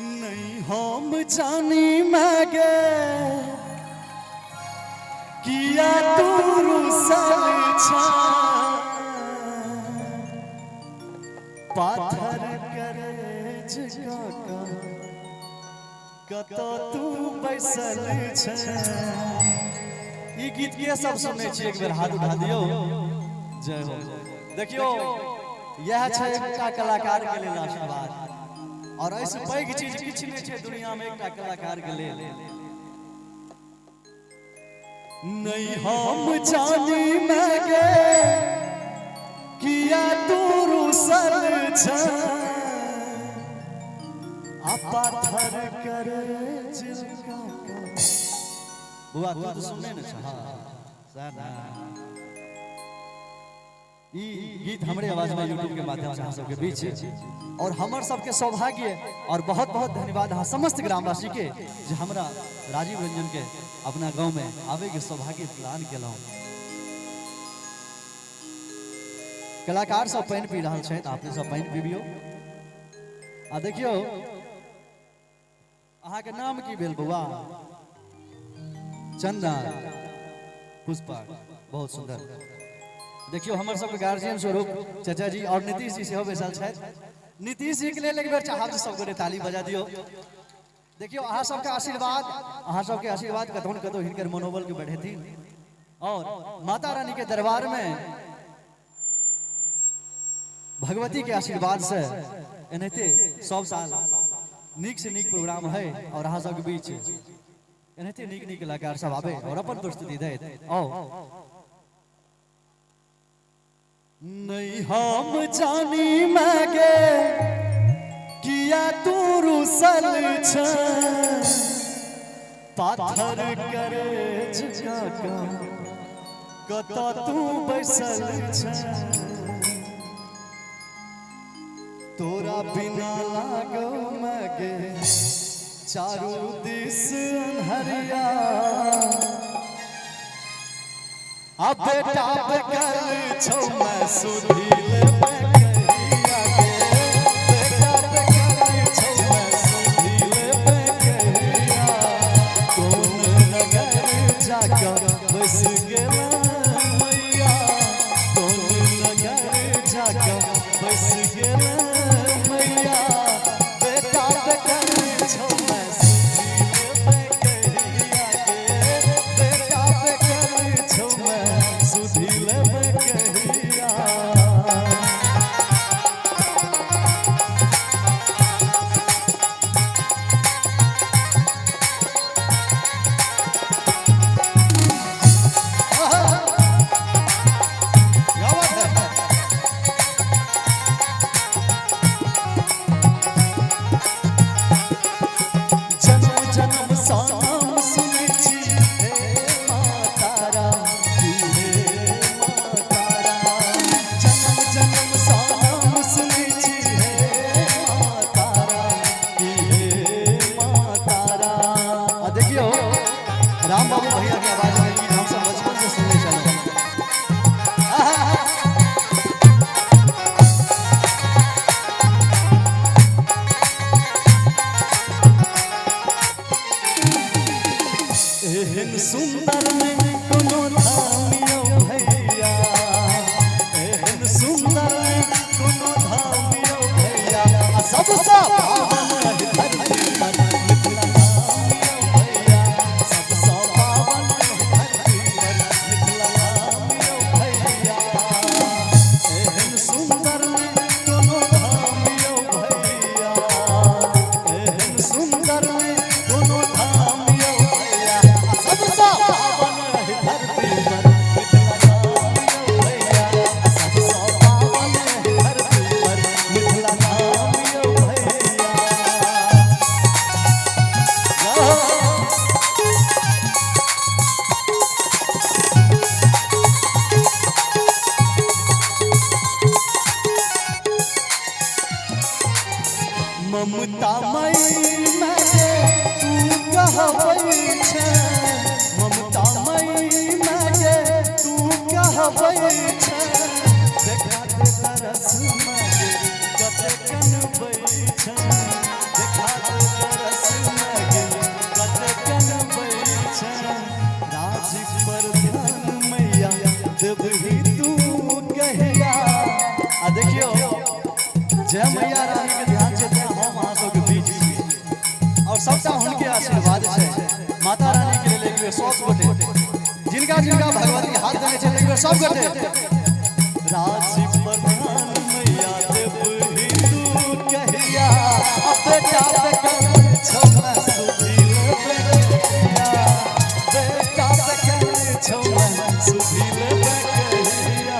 नहीं हम जानी मागे किया तू रुसल छा पाथर करे जगा कतो तू बैसल छे। ई गीत के सब सुने छी, एक बेर हाथ उठा दियो। जय हो। देखियो यह छै एकटा कलाकार के लेल आशीर्वाद, और ऐसे पैघ चीज किछ नहीं छै दुनिया में एकटा कलाकार के लेल। नहीं हम जानी मागे किया तू रुसल छे पाथर करे जिलका बुआ तू तो सुनने न छ। ई गीत हमरे आवाज में यूट्यूब के माध्यम से हम सबके बीच और हमर सबके सौभाग्य और बहुत बहुत धन्यवाद हाँ समस्त ग्रामवासी के जे हमरा राजीव रंजन के अपना गांव में आवे के सौभाग्य प्रदान केलौ। कलाकार सब पानी पी रहल छै, आपने सब पानी पीबियो। आ देखियो अहाँ के नाम की भेल बउआ? चंदा पुष्पा, बहुत सुंदर। देखियो हमर सब गार्जियन स्वरूप चाचा जी और नीतीश जी सेहो बैसल छथि। नीतीश जी के लेल एक बेर चाहब सब गोटे ताली बजा दियो। देखियो अहाँ सबके आशीर्वाद कतौ न कतौ हिनकर मनोबल के बढ़ेथिन और माता रानी के दरबार में भगवती के आशीर्वाद से एनाहिते सब साल नीक से नीक प्रोग्राम है और अहाँ सबके बीच एनाहिते नीक नीक कलाकार सब आवे और अपन प्रस्तुति देत। आओ नहीं हम जानी मागे किया तू रुसल छे पाथर करे जगा कतो तू बैसल छे तोरा बिना लागो मागे चारू दिस अन्हरिया अब बेटा बेकर छौ मैं सुधील बेकरिया के बेटा बेकर छौ मैं सुधील बेकरिया कौन नगर जाके बस गेला मैया कौन नगर जाके बस गेला मैया बेटा बेकर छौ मैं सुधील बेकरिया के बेटा बेकर छौ सुधील बेकरिया। जन्म जन्म साम सुने छी राम बाबू भैया की आवाज में गीत हम सब बचपन से सुनने चले। एहन सुंदर में कोनो धामियो भैया एहन सुंदर में कोनो धामियो भैया सबसे पावन धरती पर मिथिला धामियो भैया सबसे पावन धरती पर मिथिला धामियो भैया एहन सुंदर में कोनो धामियो भैया एहन सुंदर में कोनो धामियो भैया सबसे पावन धरती पर मिथिला धामियो भैया सबसे पावन धरती पर मिथिला धामियो भैया। ममता मई मागे तू कहबै छे ममता मई मागे तू कहबै छे देखा दे तरस मागे कते कनबै छे देखा दे बेर सब गोटे जिनका जिनका भगवती हाथ देने छे एक बेर सब गोटे राशि प्रधान मैया देव हिंदू कहिया बेटा बेटा छौना सुधील बेटा बेटा बेटा छौना सुधील बेटा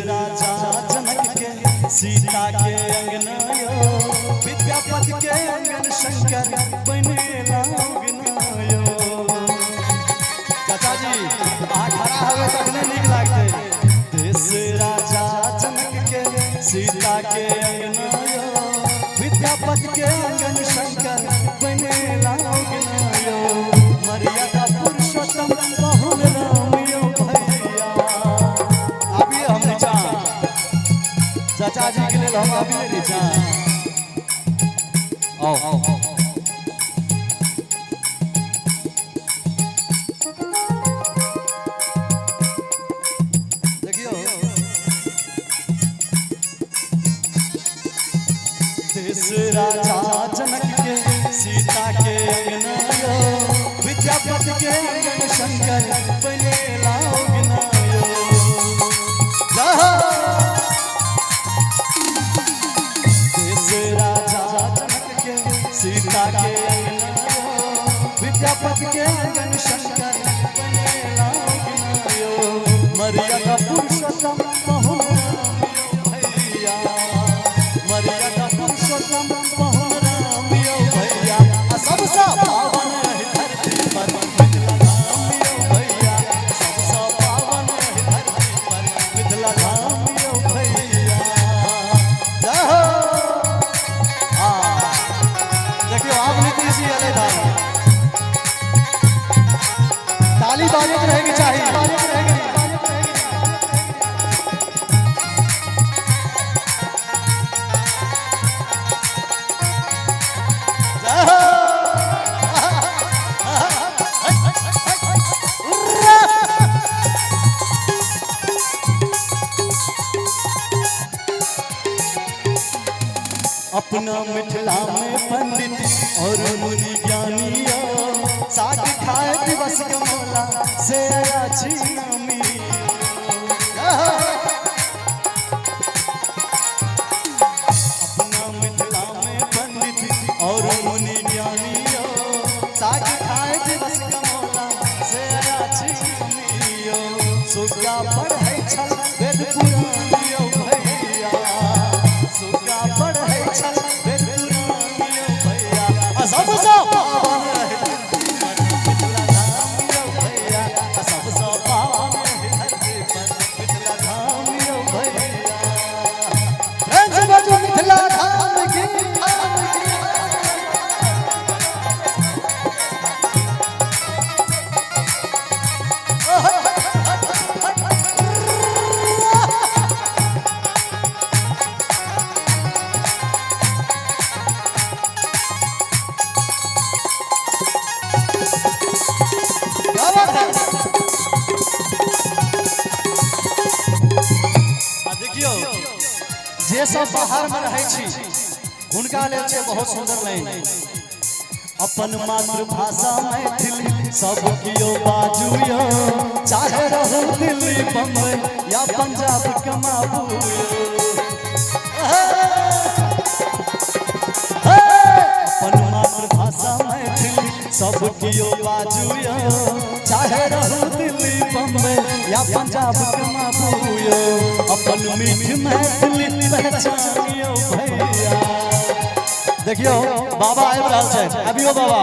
राजा जनक के सीता के अंगना यो विद्यापति के अंगन शंकर बनेला अंगना यो चाचा जी आ खड़ा हवे तखने नीक लागते देश राजा जनक के सीता के अंगना यो विद्यापति के अंगन शंकर बनेला अंगना यो मर्यादा पुरुषोत्तम बहुल राम यो भैया चाचा जी के लिए हम अभी ले जा आओ देखियो देश राजा जनक के सीता के अंगना यो विद्यापति के अंगन शंकर बनेला अंगना यो सीता के विद्यापति के अंगन शंकर बनेला अंगना यो मर्यादा पुरुषोत्तम बहुल राम यो भैया मर्यादा पुरुषोत्तम बहुल राम यो भैया सबसे पावन है धरती पर मिथिला धाम यो भैया सबसे पावन है धरती पर मिथिला धाम यो भैया ताली बाजत रहेगी चाहिए अपना मिथिला में पंडित और मुनि ज्ञानिया साग खाए दिवस कमला से अच्छी नामी अपना मिथिला में पंडित और मुनि ज्ञानिया साग खाए दिवस कमला से अच्छी नामी सुगा पढ़े छल वेद पुराण भैया सुगा पढ़े छल वेद पुराण भैया सबसे जे सब बाहर में रहे छी उनका ले छे बहुत सुंदर लाइन अपन मातृभाषा मैथिली सब कियो बाजुयो चाहे रहो दिल्ली बम्बई या पंजाब कमाबू अपन मातृभाषा मैथिली सब कियो बाजुयो चाहे रहो दिल्ली बम्बई या पंजाब कमाबू अपन मीठ मैथिली पहचानियो भैया देखियो बाबा आबि रहल छै अबियो बाबा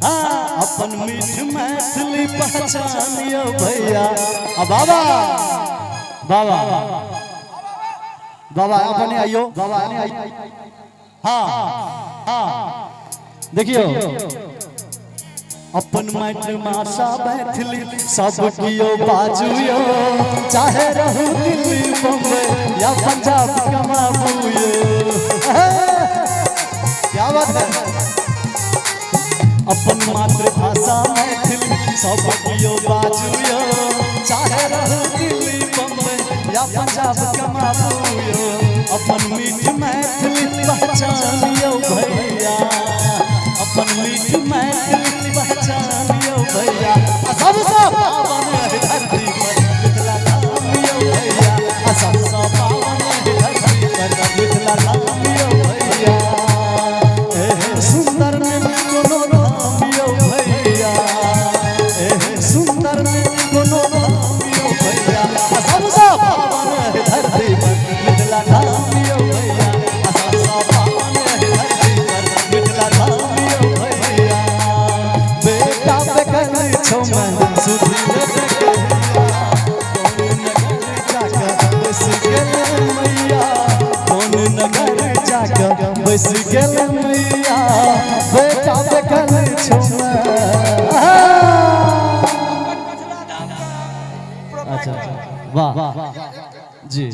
हाँ अपन मीठ मैथिली पहचानियो भैया आ बाबा बाबा बाबा अपने आइयो बाबा ने आइयो हाँ हाँ देखियो अपन माटी मासा बैठली सब कियो बाजुयो चाहे रहू दिल्ली बम्बई या पंजाब कमाबुयो क्या बात है अपन मातृभाषा मैथिली सब कियो बाजुयो चाहे रहू दिल्ली बम्बई या पंजाब कमाबुयो अपन मीठ मैथिली पहचानियो भैया अपन मीठ मैथिली पहचानियो भैया सबसे पावन है धरती पर मिथिला नामियो भैया सबसे पावन है धरती पर मिथिला नामियो भैया सुंदर में कोनो नामियो भैया सुंदर में कोनो नामियो भैया सबसे पावन है धरती पर मिथिला नामियो भैया सबसे पावन है धरती पर मिथिला नामियो भैया बेटा बेकल छो मैं सुधीर कौन नगर जाकर बस गेल मैया बेटा बेकल छो अच्छा वाह जी